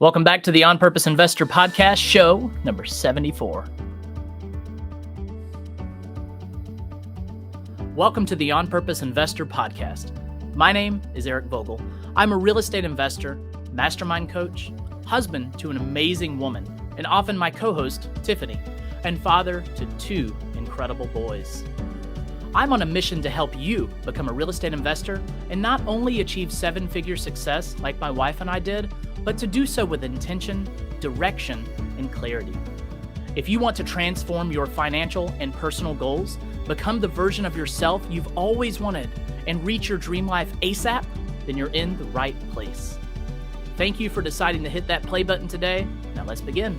Welcome back to the On Purpose Investor Podcast, show number 74. Welcome to the On Purpose Investor Podcast. My name is Eric Vogel. I'm a real estate investor, mastermind coach, husband to an amazing woman, and often my co-host, Tiffany, and father to two incredible boys. I'm on a mission to help you become a real estate investor and not only achieve seven-figure success like my wife and I did, but to do so with intention, direction, and clarity. If you want to transform your financial and personal goals, become the version of yourself you've always wanted, and reach your dream life ASAP, then you're in the right place. Thank you for deciding to hit that play button today. Now let's begin.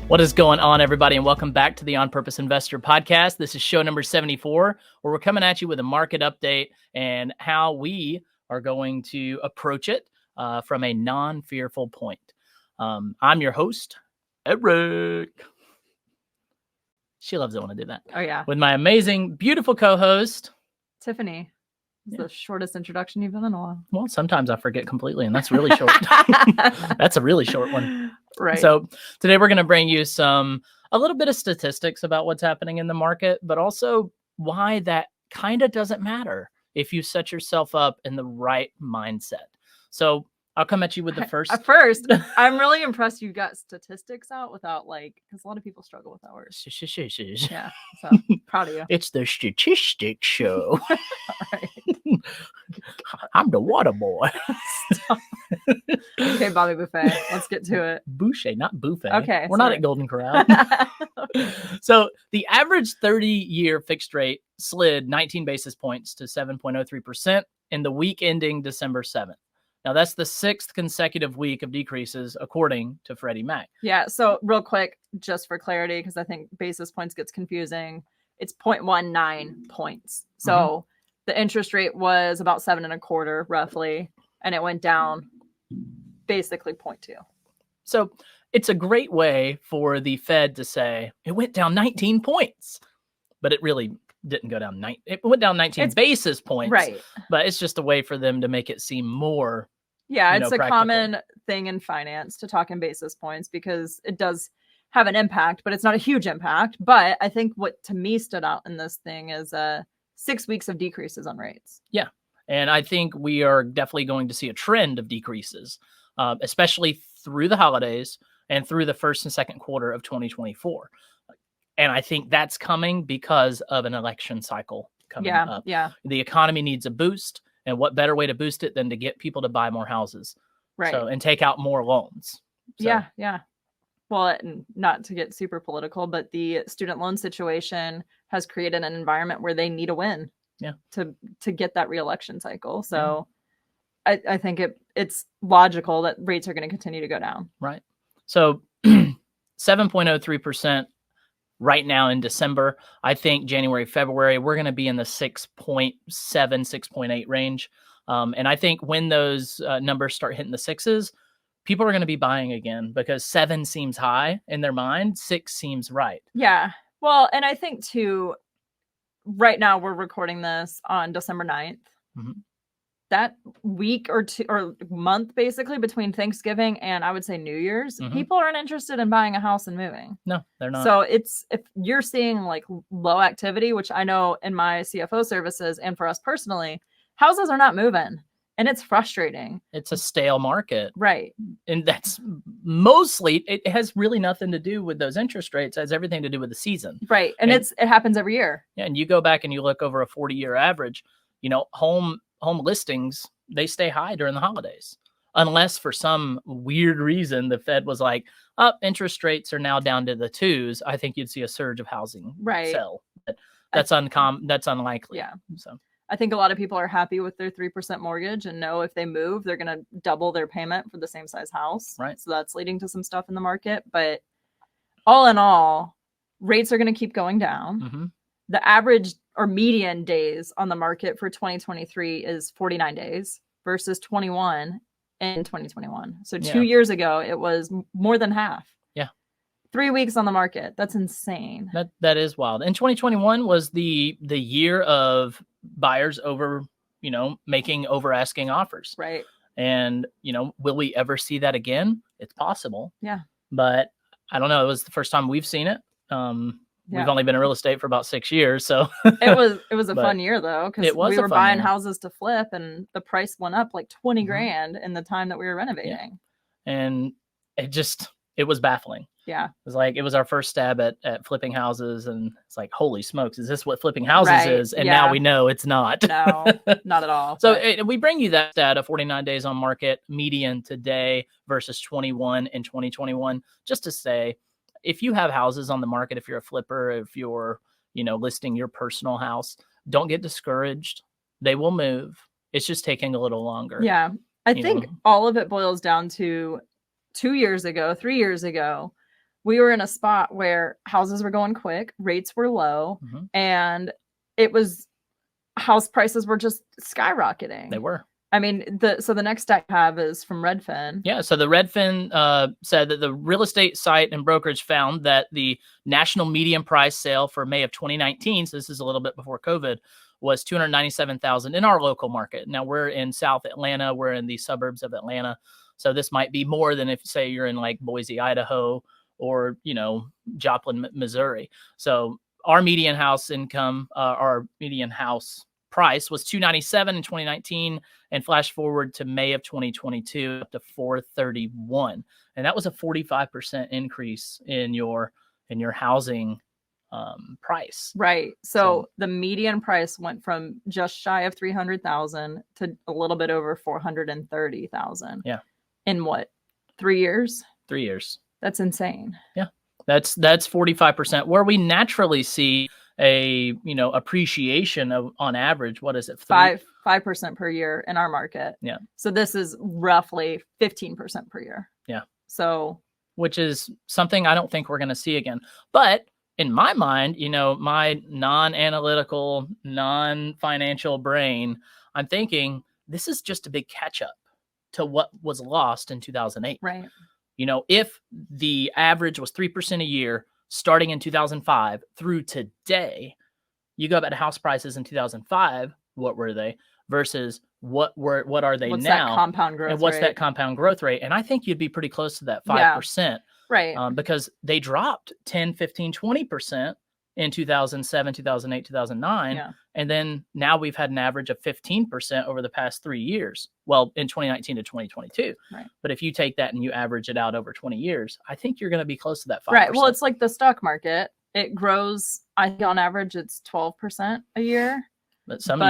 What is going on, everybody, and welcome back to the On Purpose Investor Podcast. This is show number 74, where we're coming at you with a market update and how we are going to approach it from a non-fearful point. I'm your host, Eric. She loves it when I do that. Oh, yeah. With my amazing, beautiful co-host, Tiffany. It's the shortest introduction you've done in a while. Well, sometimes I forget completely, and that's really short. That's a really short one. Right. So today we're going to bring you a little bit of statistics about what's happening in the market, but also why that kind of doesn't matter if you set yourself up in the right mindset. So I'll come at you with the first. At first, I'm really impressed you got statistics out without because a lot of people struggle with that word. Yeah, so proud of you. It's the statistics show. Right. I'm the water boy. Okay, Bobby Buffet, let's get to it. Boucher, not buffet. Okay, we're not at Golden Corral. So the average 30-year fixed rate slid 19 basis points to 7.03% in the week ending December 7th. Now, that's the sixth consecutive week of decreases, according to Freddie Mac. Yeah, so real quick, just for clarity, because I think basis points gets confusing, it's 0.19 points. So the interest rate was about 7.25 roughly, and it went down basically 0.2. So it's a great way for the Fed to say, it went down 19 points, but it really didn't go down it went down 19 basis points, right? But it's just a way for them to make it seem more. Yeah, it's a practical. common thing in finance to talk in basis points because it does have an impact, but it's not a huge impact. But I think what to me stood out in this thing is 6 weeks of decreases on rates. Yeah, and I think we are definitely going to see a trend of decreases, especially through the holidays and through the first and second quarter of 2024. And I think that's coming because of an election cycle coming up. Yeah. The economy needs a boost. And what better way to boost it than to get people to buy more houses? Right. So, and take out more loans. So. Yeah. Well, not to get super political, but the student loan situation has created an environment where they need a win to get that reelection cycle. So I think it's logical that rates are going to continue to go down. Right. So 7.03%. Right now in December, I think January, February, we're going to be in the 6.7, 6.8 range. And I think when those numbers start hitting the sixes, people are going to be buying again because 7 seems high in their mind. 6 seems right. Yeah. Well, and I think too, right now we're recording this on December 9th. Mm-hmm. That week or two or month basically between Thanksgiving and I would say New Year's, people aren't interested in buying a house and moving. No, they're not. So if you're seeing low activity, which I know in my CFO services and for us personally, houses are not moving and it's frustrating. It's a stale market. Right. And that's mostly, it has really nothing to do with those interest rates. It has everything to do with the season. Right. And it happens every year. Yeah. And you go back and you look over a 40-year average, home listings, they stay high during the holidays, unless for some weird reason the Fed was like, interest rates are now down to the 2s. I think you'd see a surge of housing sell. But that's unlikely. Yeah. So I think a lot of people are happy with their 3% mortgage and know if they move, they're going to double their payment for the same size house. Right. So that's leading to some stuff in the market. But all in all, rates are going to keep going down. Mm-hmm. The average or median days on the market for 2023 is 49 days versus 21 in 2021. So 2 years ago, it was more than half. Yeah. 3 weeks on the market. That's insane. That is wild. And 2021 was the year of buyers over, making over asking offers. Right. And, will we ever see that again? It's possible. Yeah. But I don't know. It was the first time we've seen it. We've only been in real estate for about 6 years. So it was a fun year though, because we were buying houses to flip and the price went up like 20 grand in the time that we were renovating. Yeah. And it was baffling. Yeah. It was our first stab at flipping houses, and it's like, holy smokes, is this what flipping houses is? And now we know it's not. No, not at all. So we bring you that stat of 49 days on market median today versus 21 in 2021, just to say, if you have houses on the market, if you're a flipper, if you're, listing your personal house, don't get discouraged. They will move. It's just taking a little longer. Yeah. I think all of it boils down to 3 years ago, we were in a spot where houses were going quick, rates were low, and house prices were just skyrocketing. They were. I mean, the next stat I have is from Redfin. Yeah, so the Redfin said that the real estate site and brokerage found that the national median price sale for May of 2019, so this is a little bit before COVID, was $297,000 in our local market. Now, we're in South Atlanta. We're in the suburbs of Atlanta. So this might be more than if, say, you're in like Boise, Idaho, or, Joplin, Missouri. So our median house income, our median house price was $297 in 2019, and flash forward to May of 2022 up to $431, and that was a 45% increase in your housing price. Right. So the median price went from just shy of 300,000 to a little bit over 430,000. Yeah. In what, 3 years? 3 years. That's insane. Yeah. That's 45%, where we naturally see a appreciation of, on average, what is it, 5% per year in our market. Yeah. So this is roughly 15% per year. Yeah. So, which is something I don't think we're going to see again. But in my mind, my non-analytical, non-financial brain, I'm thinking this is just a big catch up to what was lost in 2008. Right. If the average was 3% a year starting in 2005 through today, you go back to house prices in 2005, what were they versus what are they what's now? That compound growth and what's rate? That compound growth rate? And I think you'd be pretty close to that 5%. Right. Because they dropped 10, 15, 20% in 2007, 2008, 2009. Yeah. And then now we've had an average of 15% over the past 3 years. Well, in 2019 to 2022. Right. But if you take that and you average it out over 20 years, I think you're going to be close to that 5%. Right. Well, it's like the stock market. It grows, I think on average, it's 12% a year. But some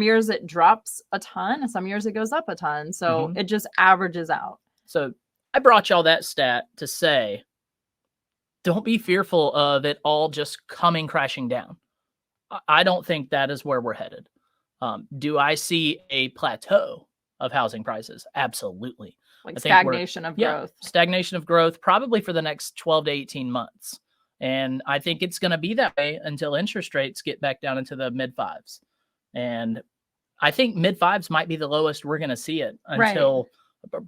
years it drops a ton, and some years it goes up a ton. So it just averages out. So I brought y'all that stat to say, don't be fearful of it all just coming crashing down. I don't think that is where we're headed. Do I see a plateau of housing prices? Absolutely. Like stagnation of growth. Stagnation of growth, probably for the next 12 to 18 months. And I think it's going to be that way until interest rates get back down into the mid fives. And I think mid fives might be the lowest we're going to see it until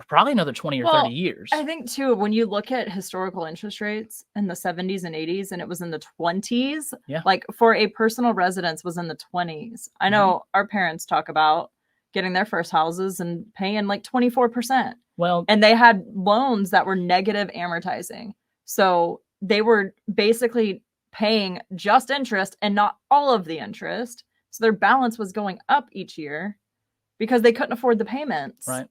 probably another 20 or 30 years. I think too, when you look at historical interest rates in the 70s and 80s, and it was in the 20s, like for a personal residence was in the 20s. I know our parents talk about getting their first houses and paying like 24%. Well, and they had loans that were negative amortizing. So they were basically paying just interest and not all of the interest. So their balance was going up each year because they couldn't afford the payments. Right.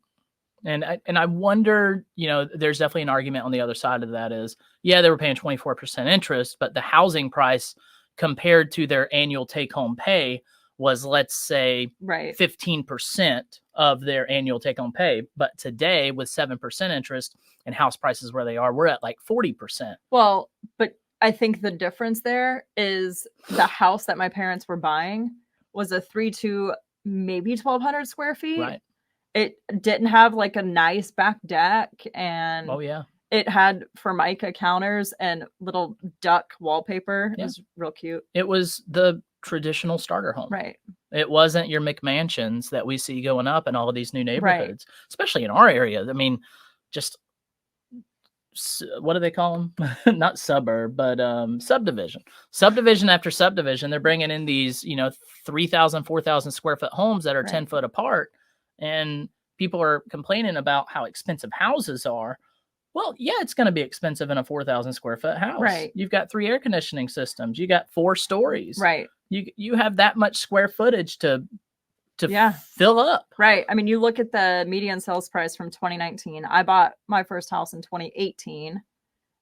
And I wonder, there's definitely an argument on the other side of that is, they were paying 24% interest, but the housing price compared to their annual take-home pay was, let's say, 15% of their annual take-home pay. But today, with 7% interest and house prices where they are, we're at like 40%. Well, but I think the difference there is the house that my parents were buying was a 3-2, maybe 1,200 square feet. Right. It didn't have like a nice back deck, and it had Formica counters and little duck wallpaper. It was real cute. It was the traditional starter home. Right. It wasn't your McMansions that we see going up in all of these new neighborhoods, especially in our area. I mean, just what do they call them? Not suburb, but subdivision. Subdivision after subdivision. They're bringing in these, 3,000, 4,000 square foot homes that are 10 foot apart. And people are complaining about how expensive houses are. Well, yeah, it's going to be expensive in a 4,000 square foot house. Right. You've got 3 air conditioning systems. You got 4 stories. Right. You have that much square footage to Yeah. fill up. Right. I mean, you look at the median sales price from 2019. I bought my first house in 2018.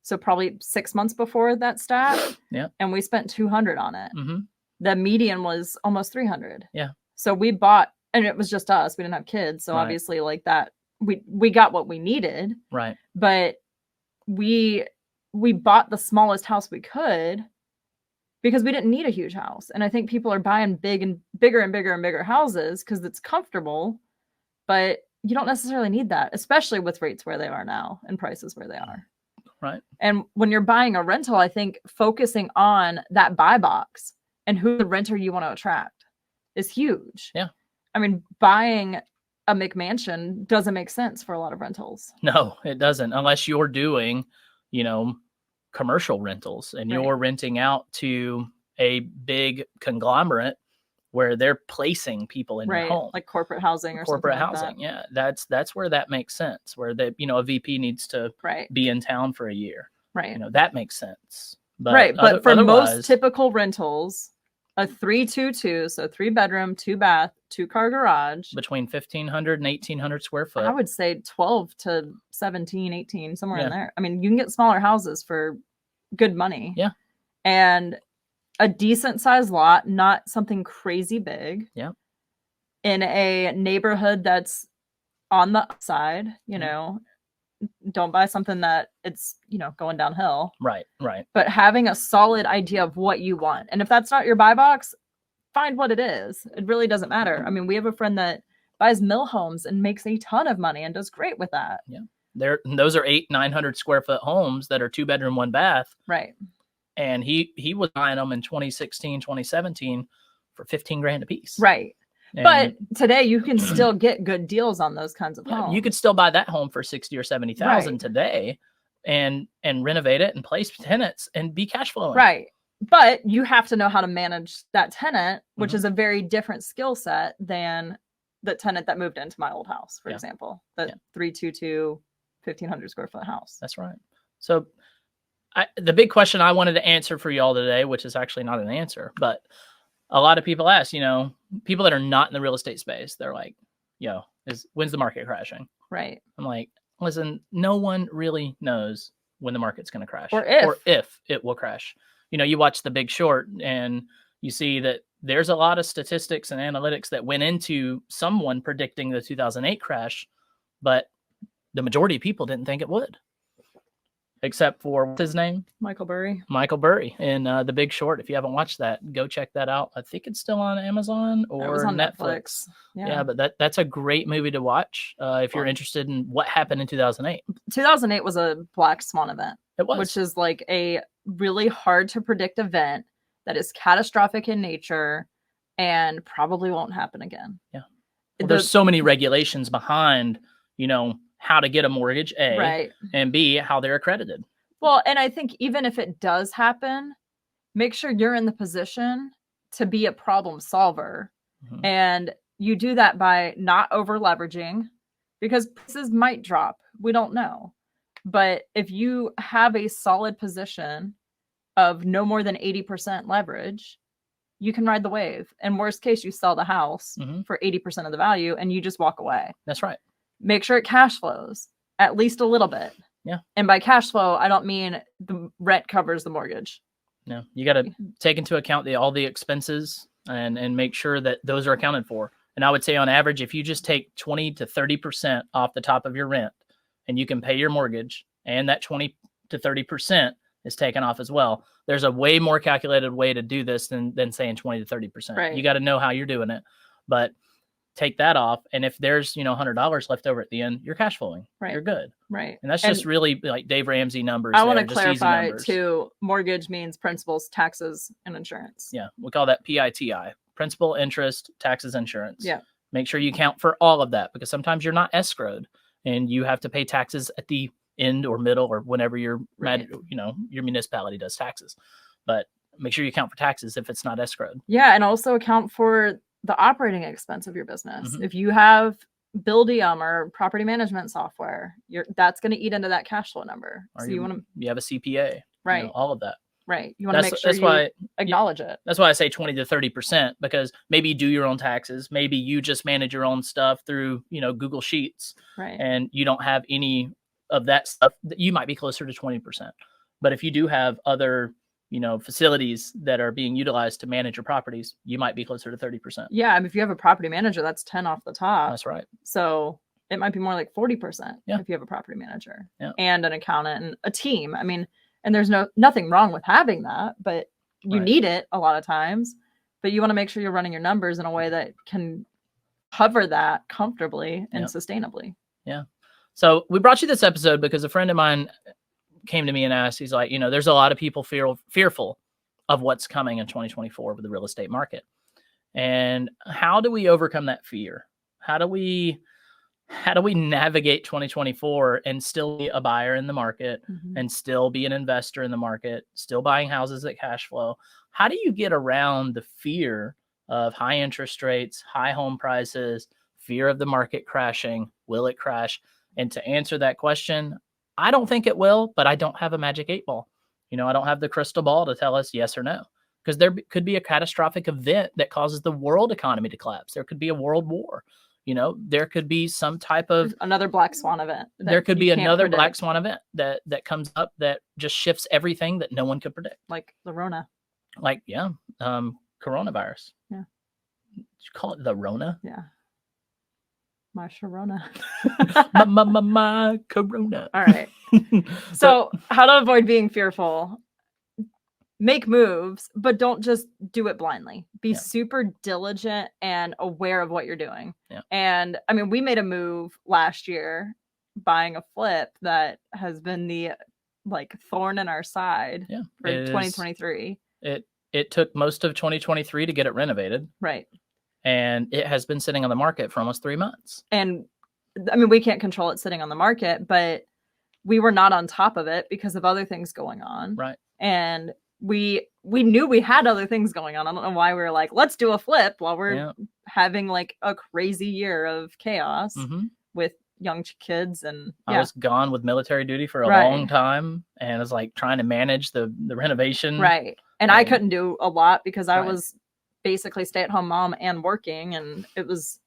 So probably 6 months before that stat. Yeah. And we spent 200 on it. Mm-hmm. The median was almost 300. Yeah. So we bought, and it was just us. We didn't have kids. So Right. obviously like that, we got what we needed. Right. But we bought the smallest house we could because we didn't need a huge house. And I think people are buying bigger and bigger houses because it's comfortable, but you don't necessarily need that, especially with rates where they are now and prices where they are. Right. And when you're buying a rental, I think focusing on that buy box and who the renter you want to attract is huge. Yeah. I mean, buying a McMansion doesn't make sense for a lot of rentals. No, it doesn't, unless you're doing, commercial rentals and Right. you're renting out to a big conglomerate where they're placing people in your home. Like corporate housing or corporate something like housing. Yeah. That's where that makes sense, where a VP needs to Right. be in town for a year. Right. That makes sense. But Right. But for otherwise, most typical rentals, a 322, so 3 bedroom, 2 bath, 2 car garage, between 1,500 and 1,800 square foot. I would say 12 to 17, 18, somewhere in Yeah. there. I mean, you can get smaller houses for good money. Yeah. And a decent sized lot, not something crazy big. Yeah. In a neighborhood that's on the upside, don't buy something that it's, going downhill. Right. Right. But having a solid idea of what you want. And if that's not your buy box, find what it is. It really doesn't matter. I mean, we have a friend that buys mill homes and makes a ton of money and does great with that. Yeah. Those are 800-900 square foot homes that are 2 bedroom, 1 bath. Right. And he was buying them in 2016, 2017 for $15,000 a piece. Right. And but today you can still get good deals on those kinds of homes. You could still buy that home for $60,000 or $70,000 Right. today and renovate it and place tenants and be cash flowing. Right. But you have to know how to manage that tenant, which Mhm. is a very different skill set than the tenant that moved into my old house, for example, the 322, 1,500 square foot house. That's right. So the big question I wanted to answer for y'all today, which is actually not an answer, but a lot of people ask, people that are not in the real estate space, they're like, when's the market crashing? Right. I'm like, listen, no one really knows when the market's going to crash or if it will crash. You watch The Big Short and you see that there's a lot of statistics and analytics that went into someone predicting the 2008 crash, but the majority of people didn't think it would. Except for, what's his name? Michael Burry in The Big Short. If you haven't watched that, go check that out. I think it's still on Amazon or it was on Netflix. Yeah, but that's a great movie to watch if you're interested in what happened in 2008. 2008 was a black swan event. It was. Which is like a really hard to predict event that is catastrophic in nature and probably won't happen again. Yeah. Well, there's so many regulations behind, how to get a mortgage, A, right, and B, how they're accredited. Well, and I think even if it does happen, make sure you're in the position to be a problem solver. Mm-hmm. And you do that by not over leveraging, because prices might drop. We don't know. But if you have a solid position of no more than 80% leverage, you can ride the wave. And worst case, you sell the house for 80% of the value and you just walk away. That's right. Make sure it cash flows at least a little bit. Yeah. And by cash flow, I don't mean the rent covers the mortgage. No, you got to take into account all the expenses and make sure that those are accounted for. And I would say on average, if you just take 20 to 30% off the top of your rent and you can pay your mortgage and that 20 to 30% is taken off as well, there's a way more calculated way to do this than saying 20 to 30%. Right. You got to know how you're doing it, but take that off. And if there's, $100 left over at the end, you're cash flowing. Right. You're good. Right. And that's just really like Dave Ramsey numbers. I want to clarify too, mortgage means principals, taxes, and insurance. Yeah. We call that PITI, principal, interest, taxes, insurance. Yeah. Make sure you count for all of that, because sometimes you're not escrowed and you have to pay taxes at the end or middle or whenever your municipality does taxes. But make sure you count for taxes if it's not escrowed. Yeah. And also account for the operating expense of your business. Mm-hmm. If you have Buildium or property management software, that's going to eat into that cash flow number. Or so you want to, you have a CPA, right? You know, all of that. Right. You want to make sure you acknowledge it. That's why I say 20 to 30%, because maybe you do your own taxes. Maybe you just manage your own stuff through, you know, Google Sheets, right? And you don't have any of that stuff. You might be closer to 20%. But if you do have other, you know, facilities that are being utilized to manage your properties, you might be closer to 30%. Yeah. I mean, if you have a property manager, that's 10 off the top. That's right. So it might be more like 40% if you have a property manager and an accountant and a team. I mean, and there's nothing wrong with having that, but you need it a lot of times. But you want to make sure you're running your numbers in a way that can cover that comfortably and sustainably. Yeah. So we brought you this episode because a friend of mine came to me and asked, he's like, you know, there's a lot of people fearful of what's coming in 2024 with the real estate market. And how do we overcome that fear? How do we navigate 2024 and still be a buyer in the market and still be an investor in the market, still buying houses at cash flow? How do you get around the fear of high interest rates, high home prices, fear of the market crashing? Will it crash? And to answer that question, I don't think it will, but I don't have a magic 8 ball. You know, I don't have the crystal ball to tell us yes or no, because there could be a catastrophic event that causes the world economy to collapse. There could be a world war. You know, there could be some type of another black swan event. There could be another black swan event that comes up that just shifts everything that no one could predict. Like the Rona. Like, coronavirus. Yeah. Did you call it the Rona? Yeah. My Sharona. my Corona. All right. So how to avoid being fearful? Make moves, but don't just do it blindly. Be super diligent and aware of what you're doing. Yeah. And I mean, we made a move last year buying a flip that has been the thorn in our side for 2023. It took most of 2023 to get it renovated. Right. And it has been sitting on the market for almost 3 months. And I mean, we can't control it sitting on the market, but we were not on top of it because of other things going on. Right. And we knew we had other things going on. I don't know why we were like, let's do a flip while we're having like a crazy year of chaos with young kids. And I was gone with military duty for a long time, and I was like trying to manage the renovation. Right. And I couldn't do a lot because I was basically stay-at-home mom and working, and it was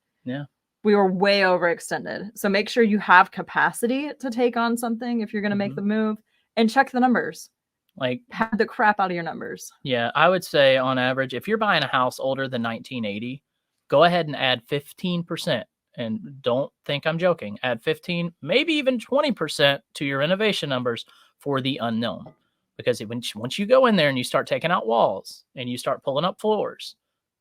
we were way overextended. So make sure you have capacity to take on something if you're going to make the move, and check the numbers. Like, pad the crap out of your numbers. Yeah, I would say on average, if you're buying a house older than 1980, go ahead and add 15%. And don't think I'm joking. Add 15, maybe even 20% to your renovation numbers for the unknown. Because once you go in there and you start taking out walls and you start pulling up floors,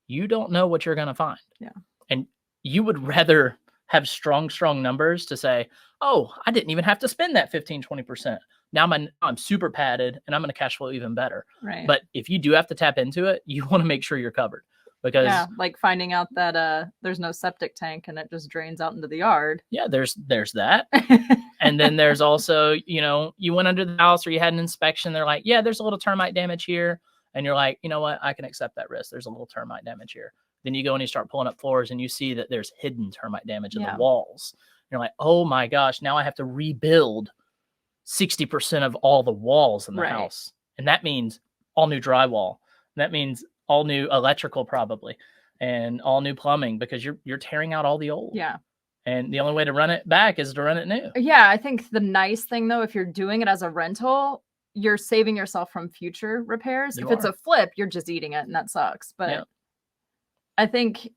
you don't know what you're going to find. Yeah. And you would rather have strong numbers to say, oh, I didn't even have to spend that 15, 20%. Now I'm super padded and I'm going to cash flow even better. Right. But if you do have to tap into it, you want to make sure you're covered. Because like finding out that there's no septic tank and it just drains out into the yard. Yeah, there's that. And then there's also, you went under the house or you had an inspection. They're like, yeah, there's a little termite damage here. And you're like, you know what? I can accept that risk. There's a little termite damage here. Then you go and you start pulling up floors and you see that there's hidden termite damage in the walls. You're like, oh my gosh, now I have to rebuild 60% of all the walls in the house. And that means all new drywall. That means all new electrical probably, and all new plumbing, because you're tearing out all the old. Yeah. And the only way to run it back is to run it new. Yeah. I think the nice thing though, if you're doing it as a rental, you're saving yourself from future repairs. If it's a flip, you're just eating it and that sucks. But I think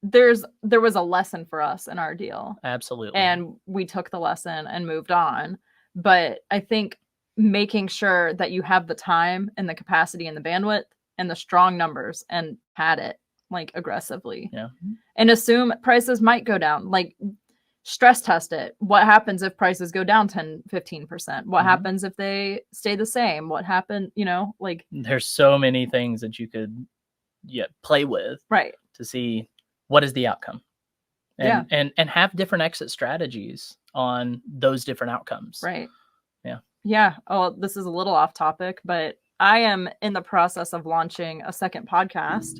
there was a lesson for us in our deal. Absolutely. And we took the lesson and moved on. But I think making sure that you have the time and the capacity and the bandwidth and the strong numbers and pad it like aggressively. Yeah. And assume prices might go down. Like, stress test it. What happens if prices go down 10, 15%? What happens if they stay the same? What happened, like, there's so many things that you could play with. Right. To see what is the outcome. And have different exit strategies on those different outcomes. Right. Yeah. Yeah. Oh, this is a little off topic, but I am in the process of launching a second podcast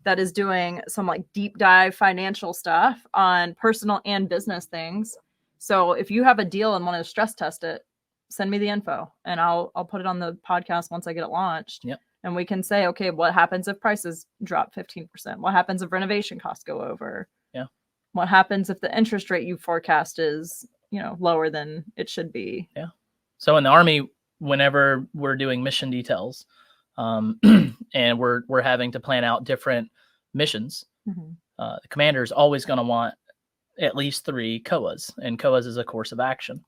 that is doing some like deep dive financial stuff on personal and business things. So if you have a deal and want to stress test it, send me the info and I'll put it on the podcast once I get it launched. Yep. And we can say, okay, what happens if prices drop 15%? What happens if renovation costs go over? Yeah. What happens if the interest rate you forecast is, lower than it should be? Yeah. So in the Army, whenever we're doing mission details, and we're having to plan out different missions, the commander's always going to want at least 3 COAs, and COAs is a course of action.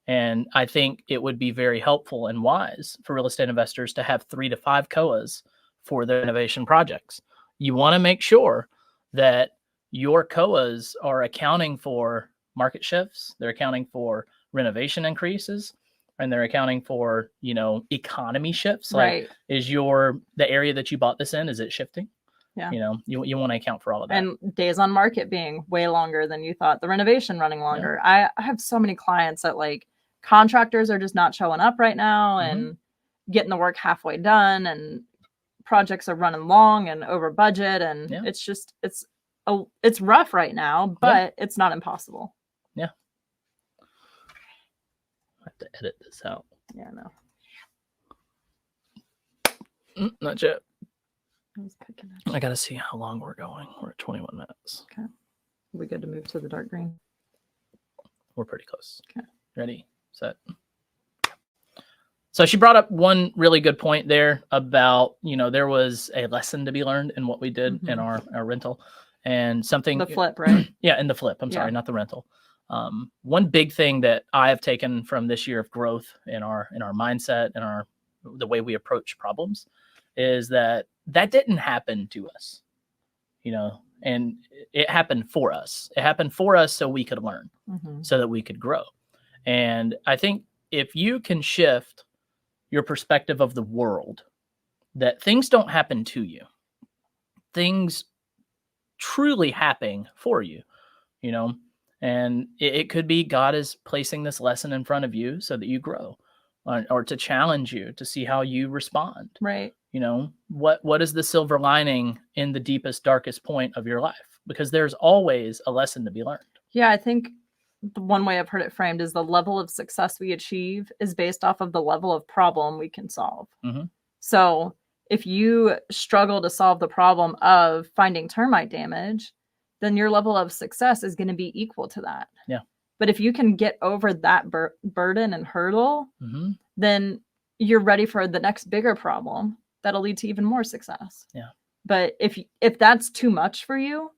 And I think it would be very helpful and wise for real estate investors to have 3 to 5 COAs for their innovation projects. You want to make sure that your COAs are accounting for market shifts, they're accounting for renovation increases, and they're accounting for, economy shifts. Right. Like, is the area that you bought this in, is it shifting? Yeah. You want to account for all of that. And days on market being way longer than you thought, the renovation running longer. Yeah. I have so many clients that like contractors are just not showing up right now and getting the work halfway done, and projects are running long and over budget. And it's just, it's rough right now, but it's not impossible. Yeah. I have to edit this out. Yeah, no. Not yet. I got to see how long we're going. We're at 21 minutes. Okay. Are we good to move to the dark green? We're pretty close. Okay. Ready, set. So she brought up one really good point there about, there was a lesson to be learned in what we did in our rental, and something. The flip, right? Yeah, in the flip. I'm sorry, not the rental. One big thing that I have taken from this year of growth in our mindset and the way we approach problems is that didn't happen to us, and it happened for us. It happened for us so we could learn, so that we could grow. And I think if you can shift your perspective of the world, that things don't happen to you, things truly happen for you, and it could be God is placing this lesson in front of you so that you grow, or to challenge you to see how you respond. Right. What is the silver lining in the deepest, darkest point of your life? Because there's always a lesson to be learned. Yeah, I think the one way I've heard it framed is the level of success we achieve is based off of the level of problem we can solve. So if you struggle to solve the problem of finding termite damage, then your level of success is going to be equal to that. Yeah. But if you can get over that burden and hurdle, then you're ready for the next bigger problem that'll lead to even more success. Yeah. But if that's too much for you,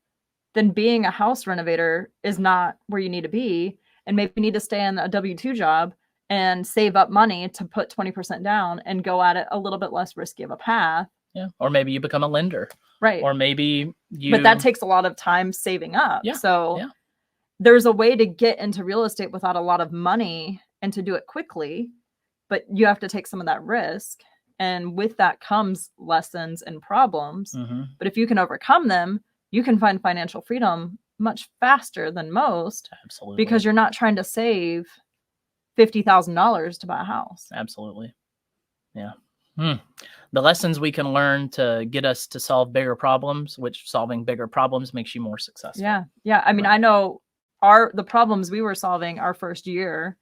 then being a house renovator is not where you need to be. And maybe you need to stay in a W-2 job and save up money to put 20% down and go at it a little bit less risky of a path. Yeah. Or maybe you become a lender. Right. Or maybe But that takes a lot of time saving up. Yeah. So there's a way to get into real estate without a lot of money and to do it quickly, but you have to take some of that risk. And with that comes lessons and problems. But if you can overcome them, you can find financial freedom much faster than most. Absolutely. Because you're not trying to save $50,000 to buy a house. Absolutely. Yeah. The lessons we can learn to get us to solve bigger problems, which solving bigger problems makes you more successful. Yeah. Yeah. I mean, I know the problems we were solving our first year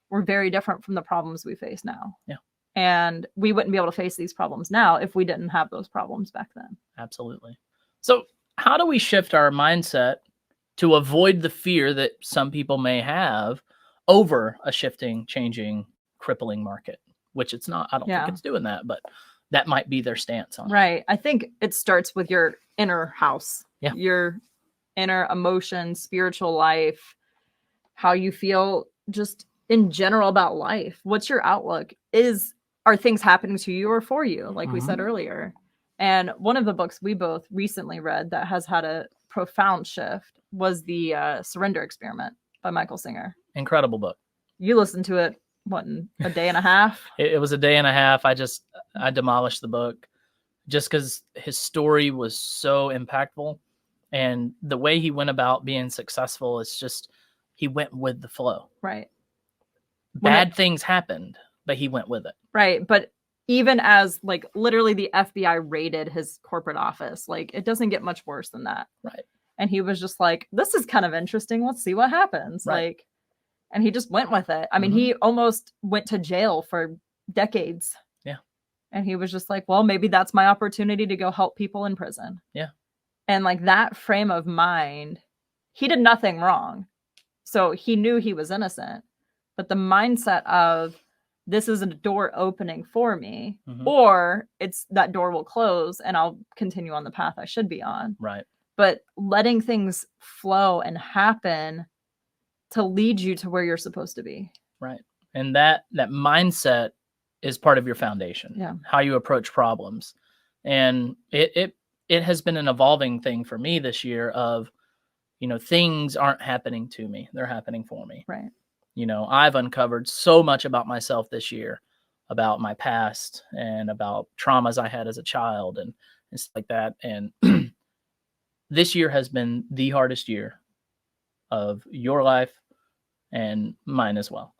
were very different from the problems we face now. Yeah. And we wouldn't be able to face these problems now if we didn't have those problems back then. Absolutely. So how do we shift our mindset to avoid the fear that some people may have over a shifting, changing, crippling market, which it's not. I don't think it's doing that, but that might be their stance on it. Right. I think it starts with your inner house, your inner emotions, spiritual life, how you feel just in general about life. What's your outlook? Are things happening to you or for you, like we said earlier? And one of the books we both recently read that has had a profound shift was the Surrender Experiment by Michael Singer. Incredible book. You listened to it, what, in a day and a half? It was a day and a half. I demolished the book just because his story was so impactful. And the way he went about being successful is just, he went with the flow. Right. Bad things happened, but he went with it. Right. But even as like literally the FBI raided his corporate office. Like it doesn't get much worse than that. Right. And he was just like, this is kind of interesting. Let's see what happens. Right. Like, and he just went with it. I mean, he almost went to jail for decades. Yeah. And he was just like, well, maybe that's my opportunity to go help people in prison. Yeah. And like that frame of mind, he did nothing wrong. So he knew he was innocent. But the mindset of this is a door opening for me, or it's that door will close and I'll continue on the path I should be on. Right. But letting things flow and happen to lead you to where you're supposed to be. Right. And that mindset is part of your foundation. Yeah. How you approach problems. And it has been an evolving thing for me this year of, things aren't happening to me. They're happening for me. Right. I've uncovered so much about myself this year, about my past and about traumas I had as a child and stuff like that. And this year has been the hardest year of your life and mine as well.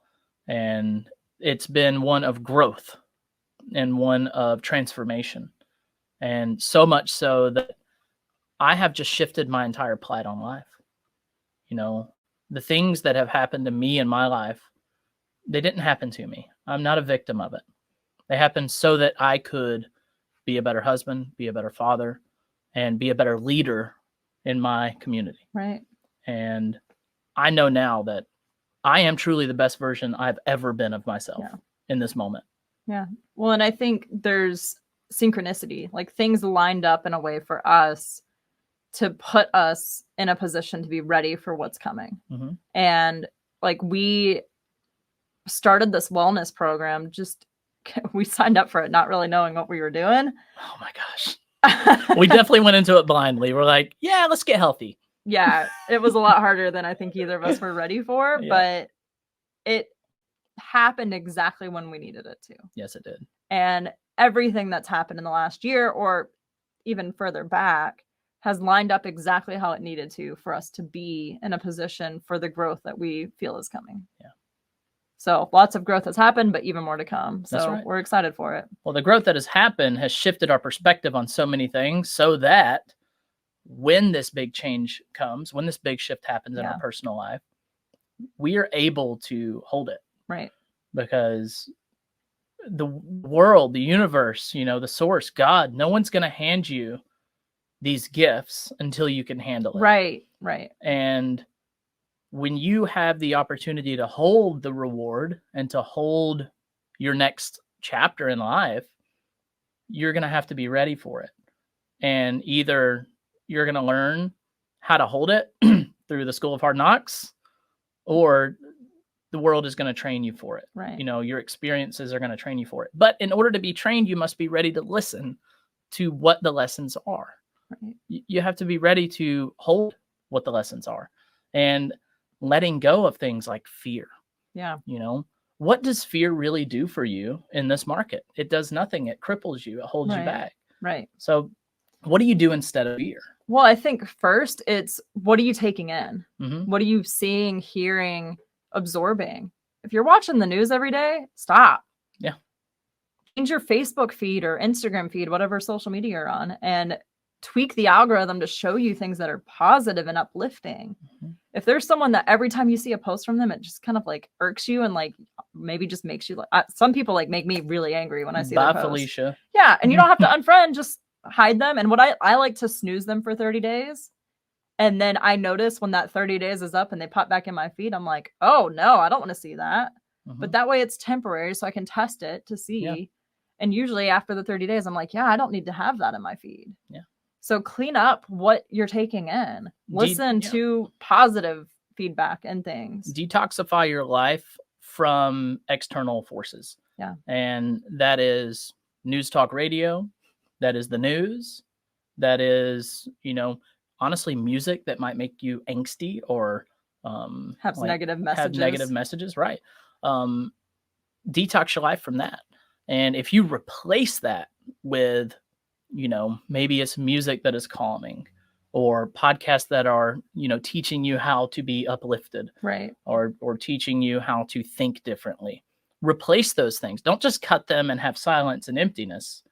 And it's been one of growth and one of transformation. And so much so that I have just shifted my entire plight on life. The things that have happened to me in my life, they didn't happen to me. I'm not a victim of it. They happened so that I could be a better husband, be a better father, and be a better leader in my community. Right. And I know now that I am truly the best version I've ever been of myself in this moment. Yeah. Well, and I think there's synchronicity, like things lined up in a way for us to put us in a position to be ready for what's coming. And like we started this wellness program, we signed up for it not really knowing what we were doing. Oh my gosh. We definitely went into it blindly. We're like, yeah, let's get healthy. Yeah, it was a lot harder than I think either of us were ready for, but it happened exactly when we needed it to. Yes, it did. And everything that's happened in the last year or even further back has lined up exactly how it needed to for us to be in a position for the growth that we feel is coming. Yeah. So lots of growth has happened, but even more to come. So That's right. We're excited for it. Well, the growth that has happened has shifted our perspective on so many things so that when this big change comes, when this big shift happens in our personal life, we are able to hold it. Right. Because the world, the universe, the source, God, no one's going to hand you these gifts until you can handle it. Right. Right. And when you have the opportunity to hold the reward and to hold your next chapter in life, you're going to have to be ready for it. And either you're going to learn how to hold it through the School of Hard Knocks, or the world is going to train you for it. Right. Your experiences are going to train you for it. But in order to be trained, you must be ready to listen to what the lessons are. Right. You have to be ready to hold what the lessons are and letting go of things like fear. Yeah. What does fear really do for you in this market? It does nothing. It cripples you. It holds you back. Right. So what do you do instead of fear? Well, I think first it's what are you taking in? Mm-hmm. What are you seeing, hearing, absorbing? If you're watching the news every day, stop. Yeah. Change your Facebook feed or Instagram feed, whatever social media you're on, and tweak the algorithm to show you things that are positive and uplifting. Mm-hmm. If there's someone that every time you see a post from them, it just kind of like irks you and like maybe just makes you like, some people like make me really angry when I see their posts. Felicia. Yeah. And you don't have to unfriend, just hide them. And what I like to snooze them for 30 days. And then I notice when that 30 days is up and they pop back in my feed, I'm like, oh no, I don't want to see that. Mm-hmm. But that way it's temporary. So I can test it to see. Yeah. And usually after the 30 days, I'm like, yeah, I don't need to have that in my feed. Yeah. So clean up what you're taking in. Listen to positive feedback and things. Detoxify your life from external forces. Yeah. And that is news talk radio. That is the news. That is, honestly, music that might make you angsty or have negative messages. Right. Detox your life from that. And if you replace that with, maybe it's music that is calming or podcasts that are, teaching you how to be uplifted. Right. Or teaching you how to think differently replace those things. Don't just cut them and have silence and emptiness.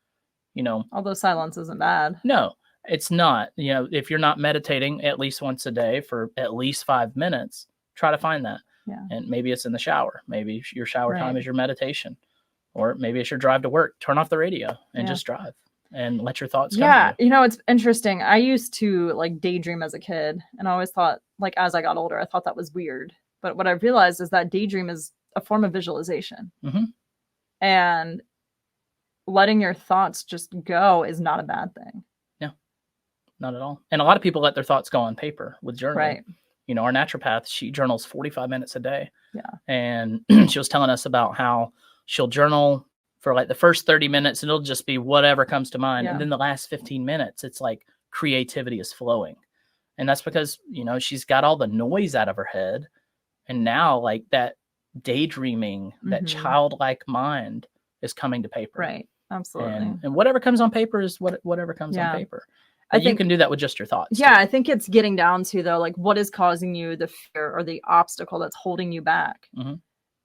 Although silence isn't bad. No, it's not. If you're not meditating at least once a day for at least 5 minutes, try to find that. Yeah. And maybe it's in the shower. Maybe your shower Right. time is your meditation, or maybe it's your drive to work. Turn off the radio and just drive and let your thoughts come to you. It's interesting. I used to like daydream as a kid, and I always thought, like, as I got older, I thought that was weird. But what I realized is that daydream is a form of visualization. Mm-hmm. And letting your thoughts just go is not a bad thing. No, not at all. And a lot of people let their thoughts go on paper with journaling. Right. Our naturopath, she journals 45 minutes a day. Yeah. And she was telling us about how she'll journal for like the first 30 minutes and it'll just be whatever comes to mind. Yeah. And then the last 15 minutes, it's like creativity is flowing. And that's because, she's got all the noise out of her head. And now like that daydreaming, that childlike mind is coming to paper. Right. Absolutely. And whatever comes on paper is whatever comes on paper. I think you can do that with just your thoughts. Yeah, too. I think it's getting down to, though, like, what is causing you the fear or the obstacle that's holding you back? Mm-hmm.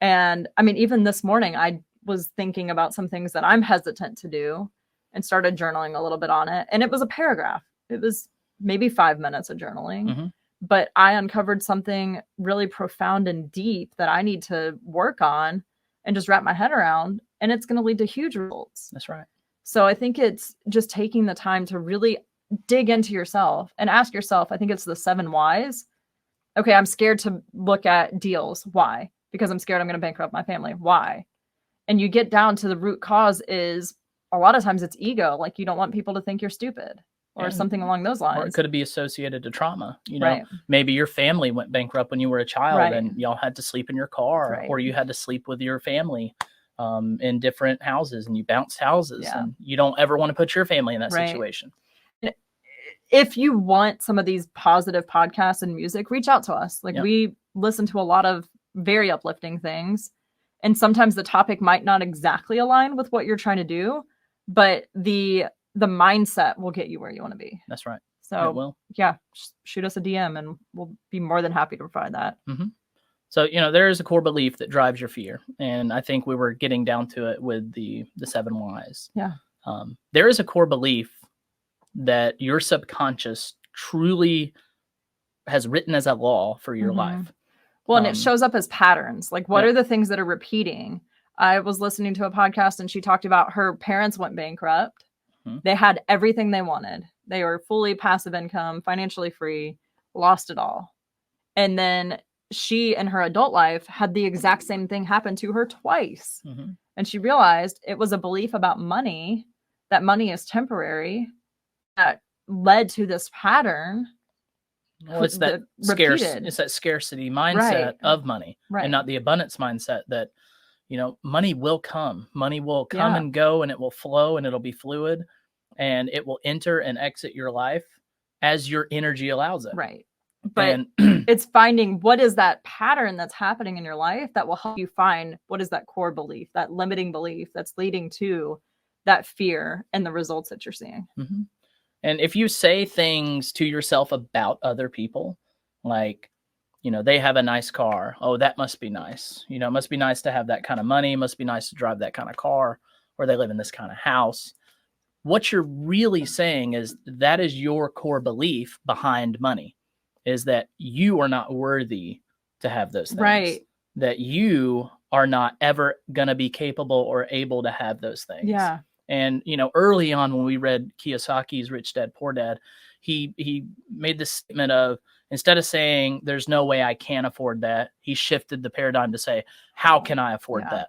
And I mean, even this morning, I was thinking about some things that I'm hesitant to do and started journaling a little bit on it. And it was a paragraph. It was maybe 5 minutes of journaling. Mm-hmm. But I uncovered something really profound and deep that I need to work on and just wrap my head around. And it's going to lead to huge results. That's right. So I think it's just taking the time to really dig into yourself and ask yourself, I think it's the 7 whys. Okay, I'm scared to look at deals. Why? Because I'm scared I'm going to bankrupt my family. Why? And you get down to the root cause is a lot of times it's ego. Like you don't want people to think you're stupid or something along those lines. Or it could be associated to trauma. Right. Maybe your family went bankrupt when you were a child Right. and y'all had to sleep in your car Right. or you had to sleep with your family in different houses and you bounced houses and you don't ever want to put your family in that Right. situation. If you want some of these positive podcasts and music, reach out to us. Like we listen to a lot of very uplifting things. And sometimes the topic might not exactly align with what you're trying to do, but the mindset will get you where you want to be. That's right. So it will. Shoot us a DM and we'll be more than happy to provide that. Mm-hmm. So, there is a core belief that drives your fear. And I think we were getting down to it with the 7 whys. Yeah. There is a core belief that your subconscious truly has written as a law for your life. Well, and it shows up as patterns. Like, what are the things that are repeating? I was listening to a podcast and she talked about her parents went bankrupt. Mm-hmm. They had everything they wanted. They were fully passive income, financially free, lost it all. And then she, in her adult life, had the exact same thing happen to her twice. Mm-hmm. And she realized it was a belief about money, that money is temporary, that led to this pattern. Well, it's that scarcity mindset of money, and not the abundance mindset that, money will come. Money will come and go, and it will flow, and it'll be fluid, and it will enter and exit your life as your energy allows it. Right. But it's finding what is that pattern that's happening in your life that will help you find what is that core belief, that limiting belief that's leading to that fear and the results that you're seeing. Mm-hmm. And if you say things to yourself about other people, like, they have a nice car. Oh, that must be nice. It must be nice to have that kind of money. It must be nice to drive that kind of car, or they live in this kind of house. What you're really saying is that is your core belief behind money, is that you are not worthy to have those things. Right. That you are not ever going to be capable or able to have those things. Yeah. And, early on when we read Kiyosaki's Rich Dad, Poor Dad, he made this statement of, instead of saying, there's no way I can afford that, he shifted the paradigm to say, how can I afford that?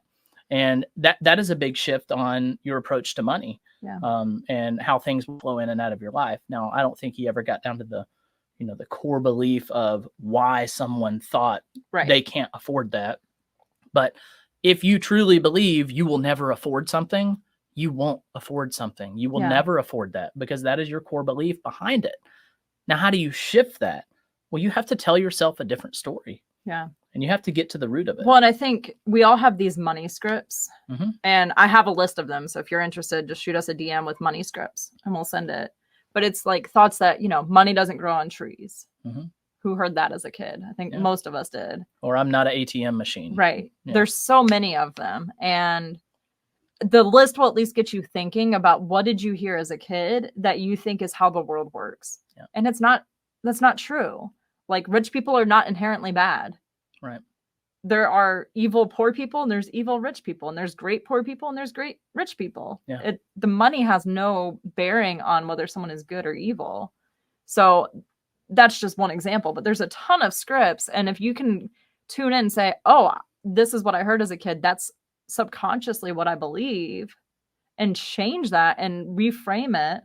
And that is a big shift on your approach to money, and how things will flow in and out of your life. Now, I don't think he ever got down to the core belief of why someone thought they can't afford that. But if you truly believe you will never afford something, you won't afford something. You will never afford that, because that is your core belief behind it. Now, how do you shift that? Well, you have to tell yourself a different story. Yeah. And you have to get to the root of it. Well, and I think we all have these money scripts, and I have a list of them. So if you're interested, just shoot us a DM with money scripts and we'll send it. But it's like thoughts that, money doesn't grow on trees. who heard that as a kid. I think most of us did. Or I'm not an ATM machine. Right. Yeah. There's so many of them. And the list will at least get you thinking about what did you hear as a kid that you think is how the world works. Yeah. And that's not true. Like, rich people are not inherently bad. Right. There are evil poor people and there's evil rich people, and there's great poor people and there's great rich people. Yeah. The money has no bearing on whether someone is good or evil. So that's just one example, but there's a ton of scripts. And if you can tune in and say, oh, this is what I heard as a kid, that's subconsciously what I believe, and change that and reframe it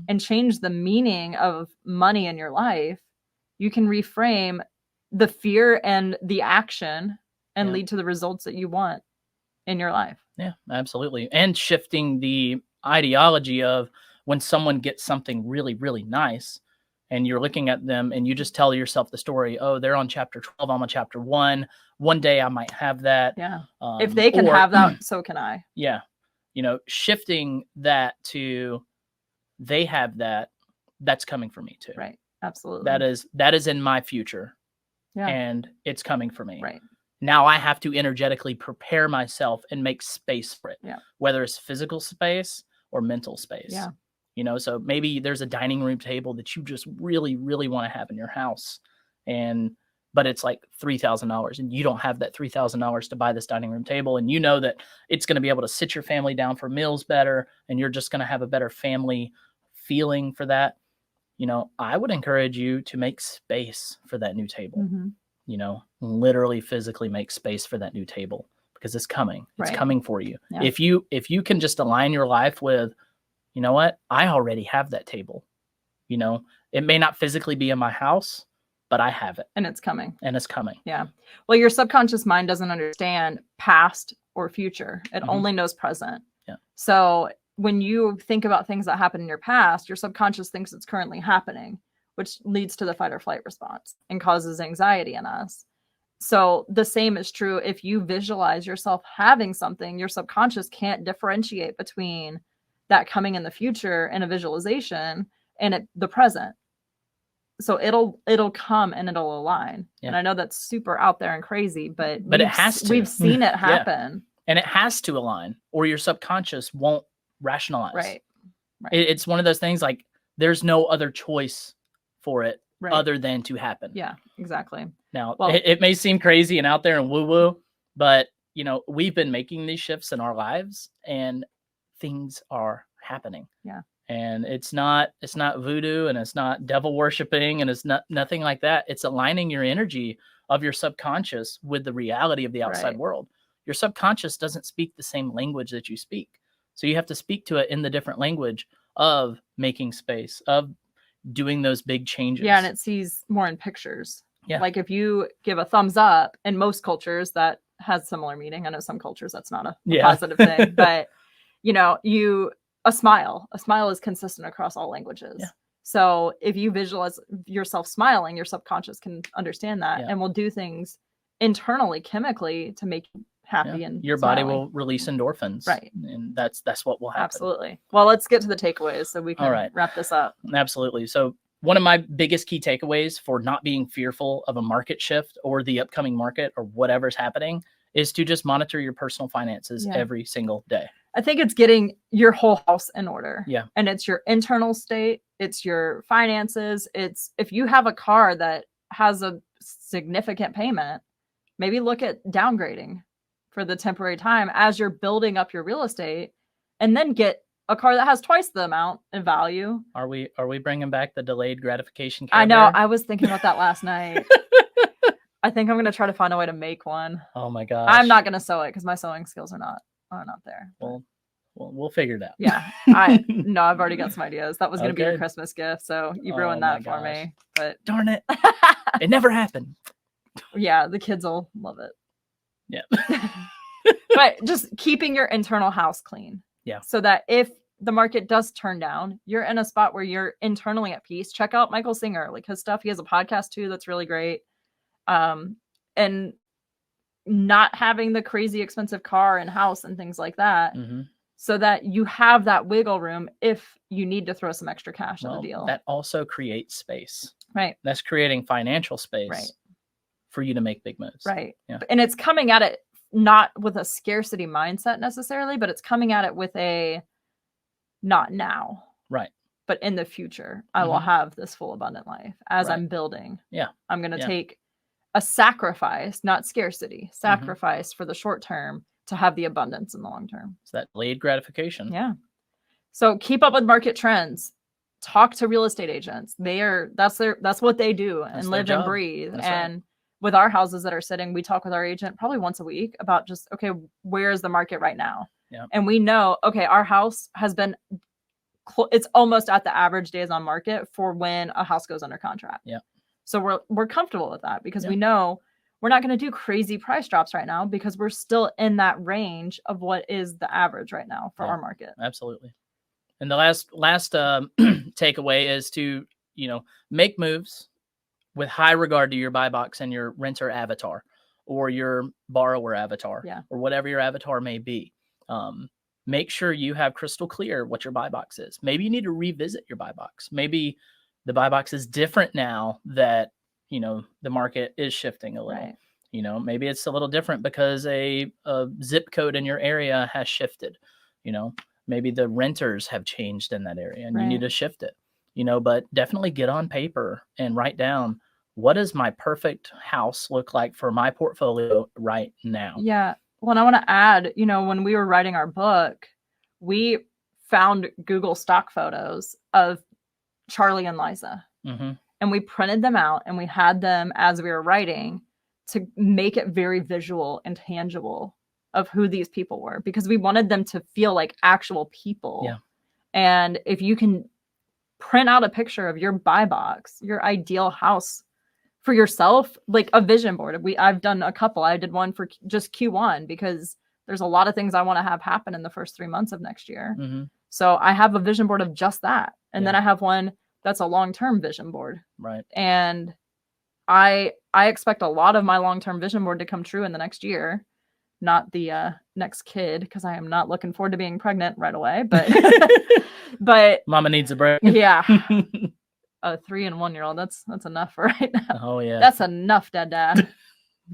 and change the meaning of money in your life, you can reframe the fear and the action and lead to the results that you want in your life. Yeah, absolutely. And shifting the ideology of when someone gets something really, really nice and you're looking at them and you just tell yourself the story, oh, they're on chapter 12, I'm on chapter 1. One day I might have that. Yeah. If they can have that, so can I. Yeah. Shifting that to they have that, that's coming for me too. Right. Absolutely. That is in my future. Yeah. And it's coming for me. Right. Now I have to energetically prepare myself and make space for it. Yeah. Whether it's physical space or mental space. Yeah. So maybe there's a dining room table that you just really, really want to have in your house. But it's like $3,000 and you don't have that $3,000 to buy this dining room table. And you know that it's going to be able to sit your family down for meals better. And you're just going to have a better family feeling for that. I would encourage you to make space for that new table, literally physically make space for that new table, because it's coming. It's coming for you. Yeah. If you can just align your life with, you know what, I already have that table. It may not physically be in my house, but I have it. And it's coming. Yeah. Well, your subconscious mind doesn't understand past or future. It only knows present. Yeah. So when you think about things that happened in your past, your subconscious thinks it's currently happening, which leads to the fight or flight response and causes anxiety in us. So the same is true if you visualize yourself having something. Your subconscious can't differentiate between that coming in the future and a visualization and the present. So it'll come and it'll align. Yeah. And I know that's super out there and crazy, but it has to. We've seen it happen. Yeah. And it has to align, or your subconscious won't rationalize. Right. It's one of those things, like there's no other choice for it other than to happen. Yeah, exactly. Now, it may seem crazy and out there and woo-woo, but we've been making these shifts in our lives and things are happening. Yeah. And it's not voodoo, and it's not devil worshiping, and it's nothing like that. It's aligning your energy of your subconscious with the reality of the outside world. Your subconscious doesn't speak the same language that you speak. So you have to speak to it in the different language of making space, of doing those big changes. Yeah, and it sees more in pictures. Yeah. Like if you give a thumbs up, in most cultures that has similar meaning. I know some cultures that's not a positive thing, but a smile is consistent across all languages. Yeah. So if you visualize yourself smiling, your subconscious can understand that and will do things internally, chemically, to make you happy and your body will release endorphins. Right. And that's what will happen. Absolutely. Well, let's get to the takeaways so we can wrap this up. Absolutely. So one of my biggest key takeaways for not being fearful of a market shift or the upcoming market or whatever's happening is to just monitor your personal finances every single day. I think it's getting your whole house in order. Yeah. And it's your internal state. It's your finances. It's if you have a car that has a significant payment, maybe look at downgrading for the temporary time as you're building up your real estate, and then get a car that has twice the amount in value. Are we bringing back the delayed gratification? I know. I was thinking about that last night. I think I'm going to try to find a way to make one. Oh my gosh. I'm not going to sew it because my sewing skills are not there. Well, we'll figure it out. Yeah. I've already got some ideas. That was going to be your Christmas gift. So you ruined that for me, but darn it. It never happened. Yeah. The kids will love it. Yeah. But just keeping your internal house clean. Yeah. So that if the market does turn down, you're in a spot where you're internally at peace. Check out Michael Singer, like his stuff. He has a podcast too. That's really great. And not having the crazy expensive car and house and things like that, so that you have that wiggle room if you need to throw some extra cash at the deal. That also creates space. Right. That's creating financial space Right. for you to make big moves. Right. Yeah. And it's coming at it not with a scarcity mindset necessarily, but it's coming at it with a not now. Right. But in the future, I will have this full abundant life as I'm building. Yeah. I'm going to take a sacrifice, not scarcity, sacrifice for the short term to have the abundance in the long term. It's that delayed gratification. Yeah. So keep up with market trends. Talk to real estate agents. That's what they do and live and breathe. That's and with our houses that are sitting, we talk with our agent probably once a week about just, okay, where is the market right now? Yeah. And we know, okay, our house has been it's almost at the average days on market for when a house goes under contract. Yeah. So we're comfortable with that because we know we're not going to do crazy price drops right now because we're still in that range of what is the average right now for our market. Absolutely. And the last takeaway is to, make moves with high regard to your buy box and your renter avatar or your borrower avatar or whatever your avatar may be. Make sure you have crystal clear what your buy box is. Maybe you need to revisit your buy box. Maybe the buy box is different now that, the market is shifting a little. Right. Maybe it's a little different because a zip code in your area has shifted. Maybe the renters have changed in that area and you need to shift it. But definitely get on paper and write down, what does my perfect house look like for my portfolio right now? Yeah. Well, and I want to add, when we were writing our book, we found Google stock photos of Charlie and Liza. And we printed them out and we had them as we were writing to make it very visual and tangible of who these people were, because we wanted them to feel like actual people. Yeah. And if you can print out a picture of your buy box, your ideal house for yourself, like a vision board. I've done a couple. I did one for just Q1 because there's a lot of things I want to have happen in the first 3 months of next year. So I have a vision board of just that. And then I have one that's a long-term vision board. Right. And I expect a lot of my long-term vision board to come true in the next year, not the next kid, because I am not looking forward to being pregnant right away. But Mama needs a break. Yeah. A 3 and 1 year old. That's enough for right now. Oh yeah. That's enough, Dad.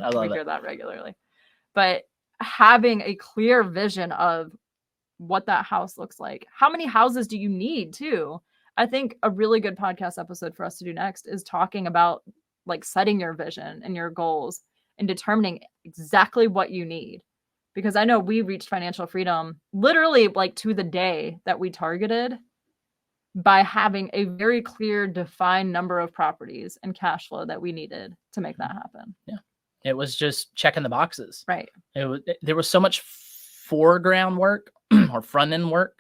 I love we hear that regularly. But having a clear vision of what that house looks like. How many houses do you need too? I think a really good podcast episode for us to do next is talking about like setting your vision and your goals and determining exactly what you need. Because I know we reached financial freedom literally like to the day that we targeted by having a very clear, defined number of properties and cash flow that we needed to make that happen. Yeah. It was just checking the boxes. Right. There was so much foreground work or front end work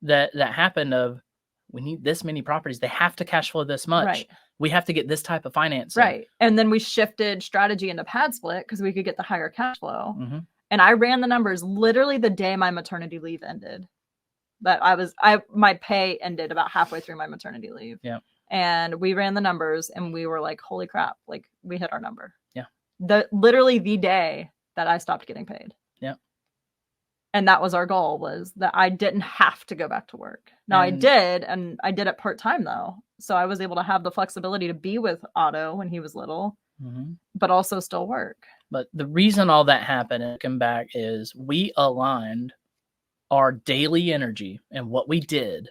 that happened of, we need this many properties. They have to cash flow this much. Right. We have to get this type of financing. Right. And then we shifted strategy into pad split because we could get the higher cash flow. And I ran the numbers literally the day my maternity leave ended. That my pay ended about halfway through my maternity leave. Yeah. And we ran the numbers and we were like, holy crap, like we hit our number. Yeah. Literally the day that I stopped getting paid. Yeah. And that was our goal, was that I didn't have to go back to work. Now I did, and I did it part-time though. So I was able to have the flexibility to be with Otto when he was little, but also still work. But the reason all that happened and come back is we aligned our daily energy and what we did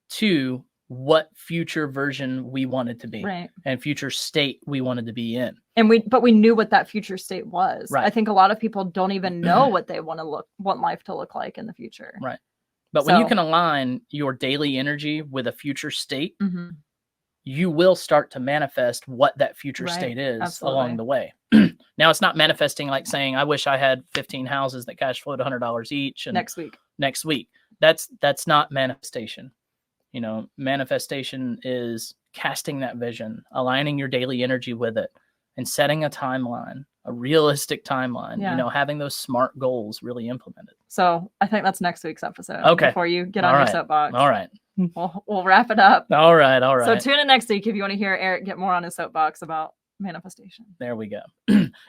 to what future version we wanted to be, right, and future state we wanted to be in. And we knew what that future state was. Right. I think a lot of people don't even know what they want life to look like in the future. Right. But when you can align your daily energy with a future state, you will start to manifest what that future state is along the way. Now, it's not manifesting like saying, I wish I had 15 houses that cash flowed $100 each. And next week. That's not manifestation. Manifestation is casting that vision, aligning your daily energy with it, and setting a timeline, a realistic timeline, having those SMART goals really implemented. So I think that's next week's episode. Okay. Before you get on your soapbox. All right. We'll wrap it up. All right. So tune in next week if you want to hear Eric get more on his soapbox about manifestation. There we go.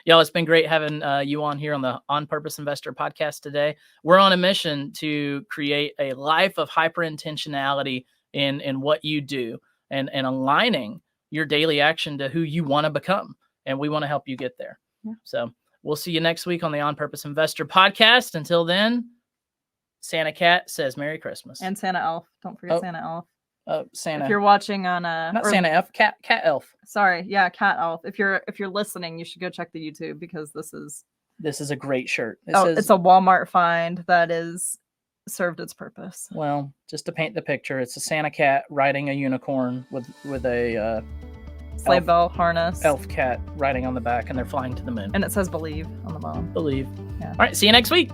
Y'all, it's been great having you on here on the On Purpose Investor podcast today. We're on a mission to create a life of hyper intentionality in what you do, and aligning your daily action to who you want to become. And we want to help you get there. Yeah. So we'll see you next week on the On Purpose Investor podcast. Until then, Santa Cat says Merry Christmas. And Santa Elf. Don't forget Santa Elf. Santa. If you're watching on not Santa Elf, Cat Elf. Sorry, yeah, Cat Elf. If you're listening, you should go check the YouTube because this is a great shirt. It's a Walmart find that is served its purpose. Well, just to paint the picture, it's a Santa cat riding a unicorn with a sleigh bell harness. Elf cat riding on the back, and they're flying to the moon. And it says "Believe" on the bottom. Believe. Yeah. All right. See you next week.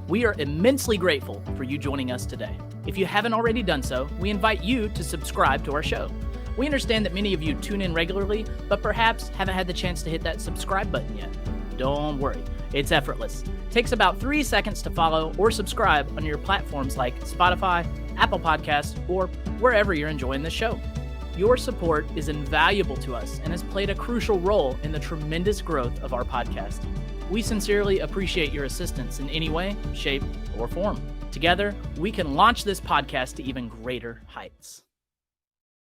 We are immensely grateful for you joining us today. If you haven't already done so, we invite you to subscribe to our show. We understand that many of you tune in regularly, but perhaps haven't had the chance to hit that subscribe button yet. Don't worry, it's effortless. It takes about 3 seconds to follow or subscribe on your platforms like Spotify, Apple Podcasts, or wherever you're enjoying the show. Your support is invaluable to us and has played a crucial role in the tremendous growth of our podcast. We sincerely appreciate your assistance in any way, shape, or form. Together, we can launch this podcast to even greater heights.